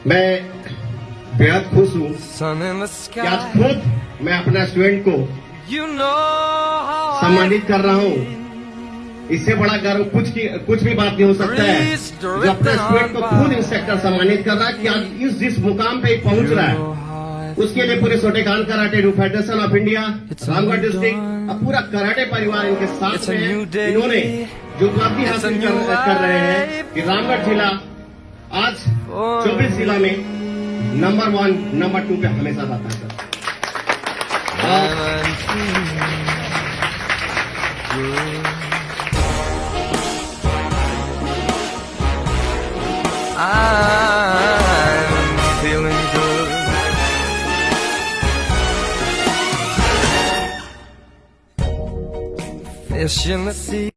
मैं बेहद खुश हूँ कि आज खुद मैं अपना स्टूडेंट को सम्मानित कर रहा हूँ। इससे बड़ा गर्व कुछ भी बात नहीं हो सकता है जो अपने स्टूडेंट को खुद इंस्ट्रक्टर सम्मानित कर रहा है कि आज जिस मुकाम पे पहुंच रहा है उसके लिए पूरे Shotokan karate federation of India, Ramgarh district और पूरा कराटे परिवार इनके साथ में है। इन्होंने जो उपलब्धि हासिल कर रहे हैं कि रामगढ़ जिला आज 24 जिला में नंबर 1, नंबर 2 पे हमेशा रहता है। I'm feeling good. Fish in the sea.